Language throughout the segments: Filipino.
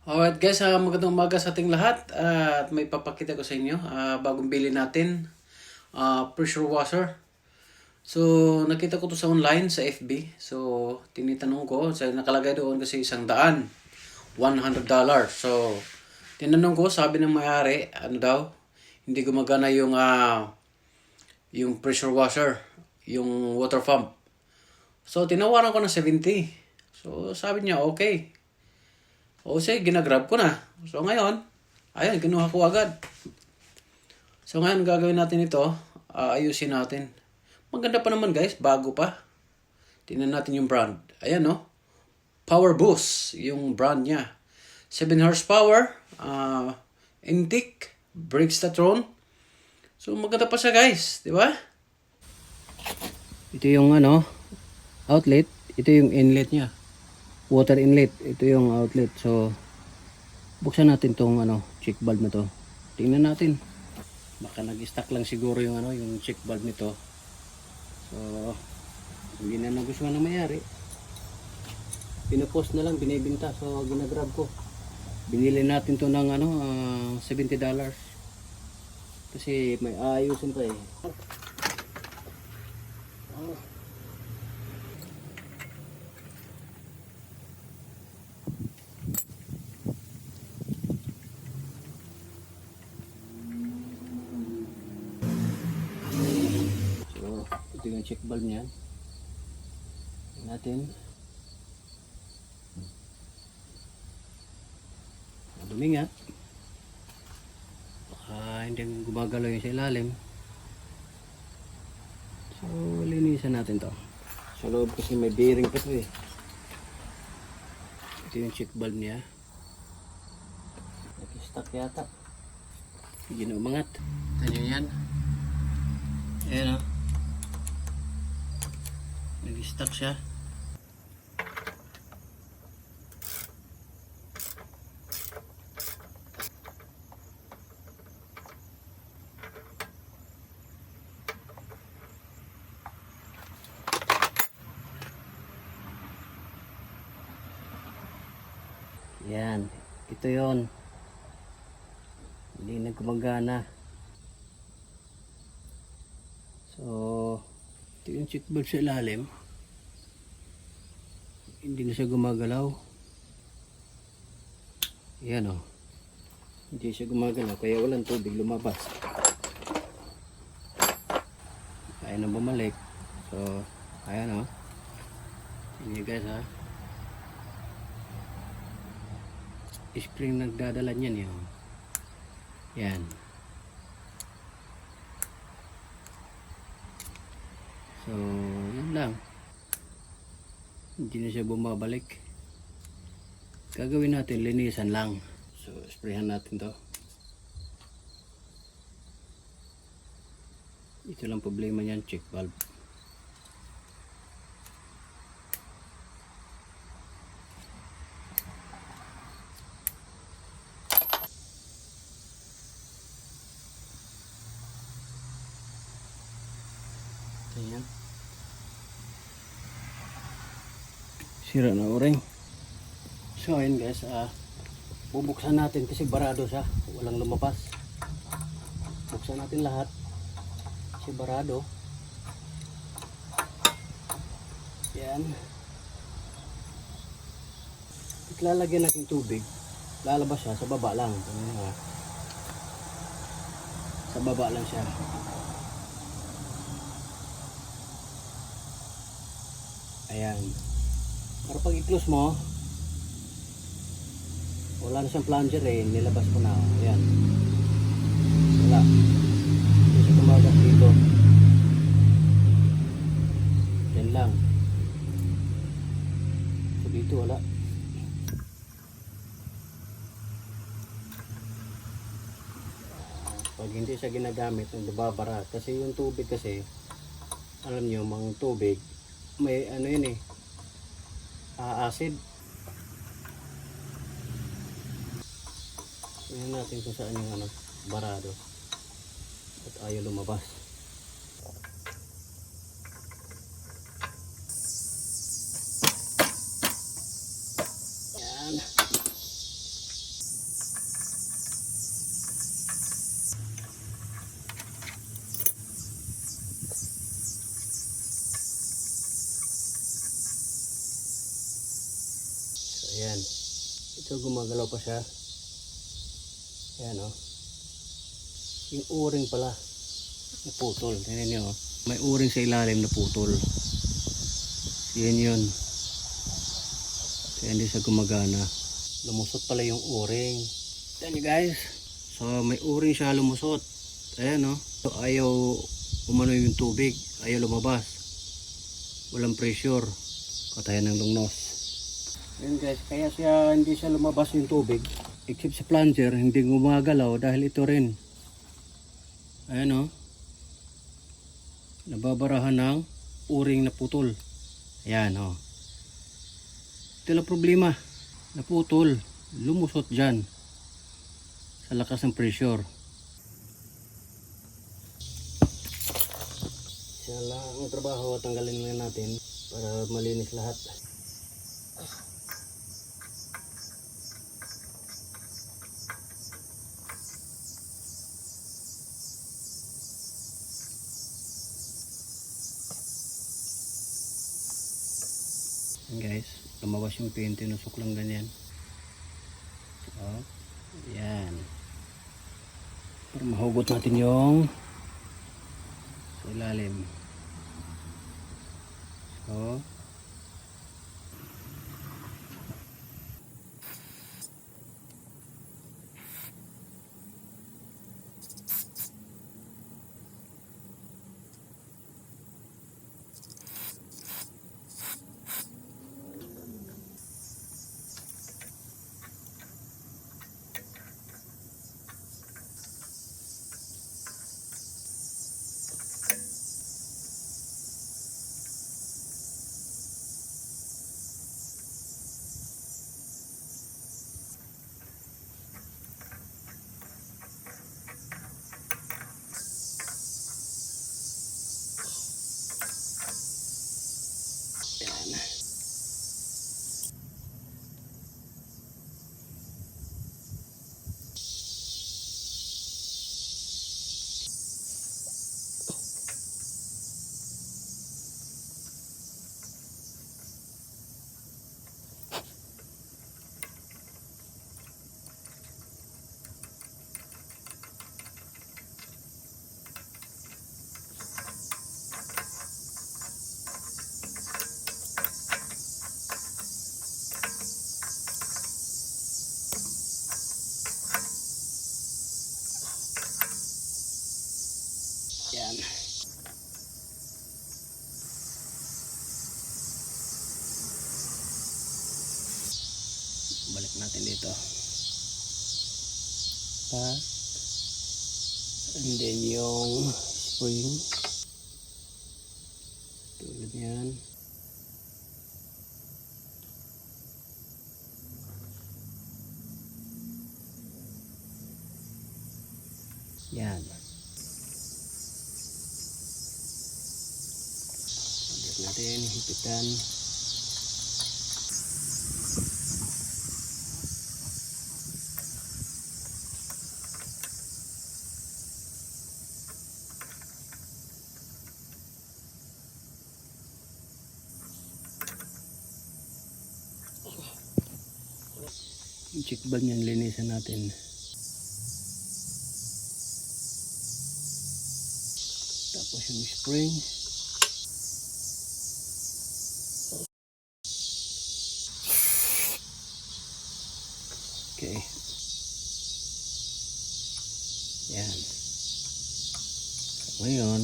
Alright guys, magandang umaga sa ating lahat at may papakita ko sa inyo bagong bili natin pressure washer. So nakita ko to sa online sa FB. So tinitanong ko, sa nakalagay doon kasi $100. So tinanong ko, sabi ng may-ari, ano daw, hindi gumagana yung pressure washer, yung water pump. So tinawaran ko ng 70. So sabi niya okay. O sige, ginagrab ko na. So ngayon, ayun, kinuha ko agad. So ngayon, gagawin natin ito. Ayusin natin. Maganda pa naman guys, bago pa. Tingnan natin yung brand. Ayan no. Power Boost, yung brand niya. 7 horsepower. Intik. Bridgestone. So maganda pa siya guys. Di ba? Ito yung outlet. Ito yung inlet niya. Water inlet, ito yung outlet. So buksan natin tong check valve na to. Tingnan natin. Baka nag-stack lang siguro yung yung check valve nito. So hindi na nagustuhan ng may-ari. Pinopost na lang, binibenta. So ginagrab ko. Binili natin to ng $70. Kasi may ayusin pa eh. Ito yung check valve niyan. Natin. Dumi nga. Baka hindi gumagalaw yung sa ilalim. So linisan natin to. Sa loob kasi may bearing pa to eh. Ito yung check valve niya. Nag-stack yata. Hindi na umangat. Ito nyo yan. Ayan o. Nag-stack siya. Yan. Ito yon. Hindi na gumagana. So ito yung check valve sa ilalim. Hindi na siya gumagalaw. Yan o. Hindi siya gumagalaw kaya walang tubig lumabas. Kaya na bumalik. So ayan o. Hindi guys ha. Spring nagdadala niyan yun. Yan. So yun lang. Hindi na siya bumabalik. Gagawin natin, linisan lang. So sprayhan natin to. Ito lang problema niyan, check valve. Ayan. Sira na o-ring. So ayun guys, bubuksan natin kasi barado siya, walang lumabas. Buksan natin lahat kasi barado. Yan. Lalagyan natin tubig, lalabas siya sa baba lang. Sa baba lang siya. Ayan. Para pag i-close mo, wala na siyang plunger eh, nilabas ko na. Ayan. Wala. Hindi siya tumagas dito. Yan lang. So dito wala. Pag hindi siya ginagamit, nababara. Kasi yung tubig kasi, alam nyo, mga tubig, may yun eh, acid. Tingnan natin kung saan yung barado at ayaw lumabas. Yan. Ito gumagalaw pa siya. Ayan o. Yung o-ring pala naputol. Tingnan nyo. May o-ring sa ilalim naputol. Yan yun. Kaya hindi siya gumagana. Lumusot pala yung o-ring. Tingnan nyo guys. So may o-ring siya lumusot. Ayan o. So, ayaw umano yung tubig. Ayaw lumabas. Walang pressure. Katayan ng lungnos. Ayan guys. Kaya hindi siya lumabas yung tubig. Except sa plunger, hindi gumagalaw dahil ito rin. Ayan o. Nababarahan ng o-ring na putol. Ayan o. Ito lang problema. Naputol. Lumusot dyan. Sa lakas ng pressure. Siya lang ang trabaho. Tanggalin lang natin para malinis lahat. Guys, lumabas yung paint, tinusok lang ganyan. So, yan. Para mahugot natin yung sa ilalim. So, yan. Yan. Balik natin dito. And then yung spring. Tulad yan. Yan. Balik natin, hipitan. Yung check valve niyan, linisan natin. Tapos yung spring. Okay. Yan. So, ngayon,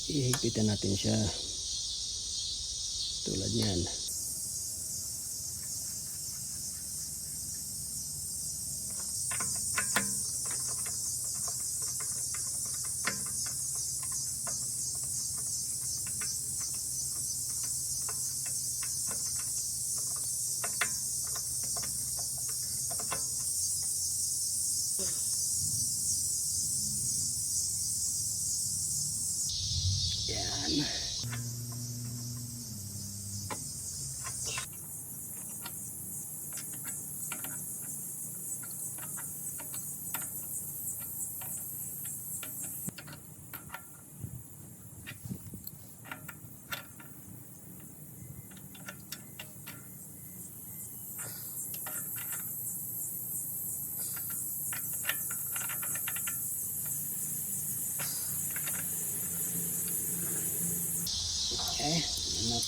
ihigpitan natin siya. Tulad niyan. Yan.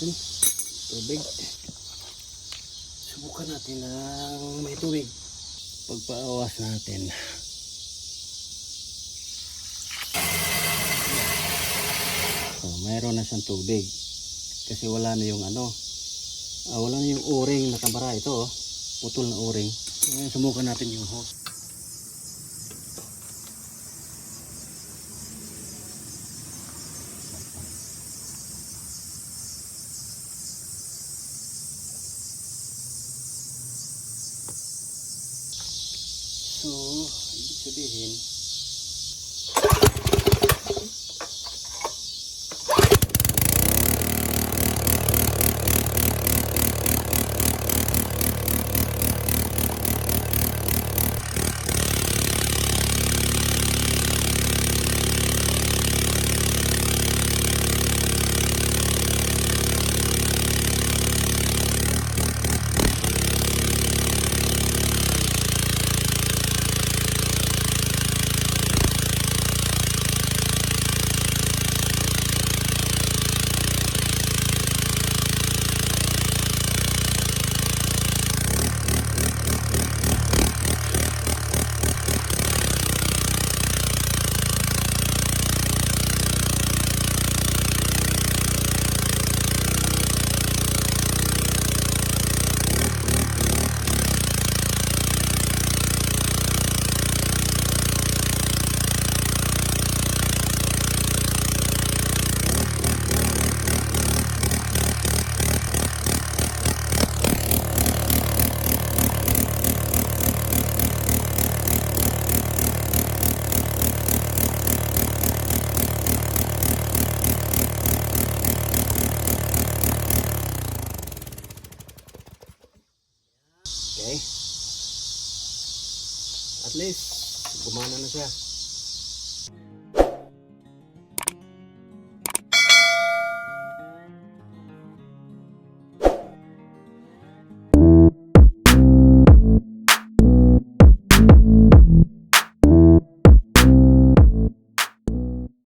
natin tubig. Subukan natin ng may tubig. Pagpaawas natin. So, mayroon na siyang tubig. Kasi wala na yung wala na yung o-ring nakabara. Ito putol na o-ring. Ngayon, subukan natin yung hose. So, ibig sabihin, okay. At least, gumana na siya.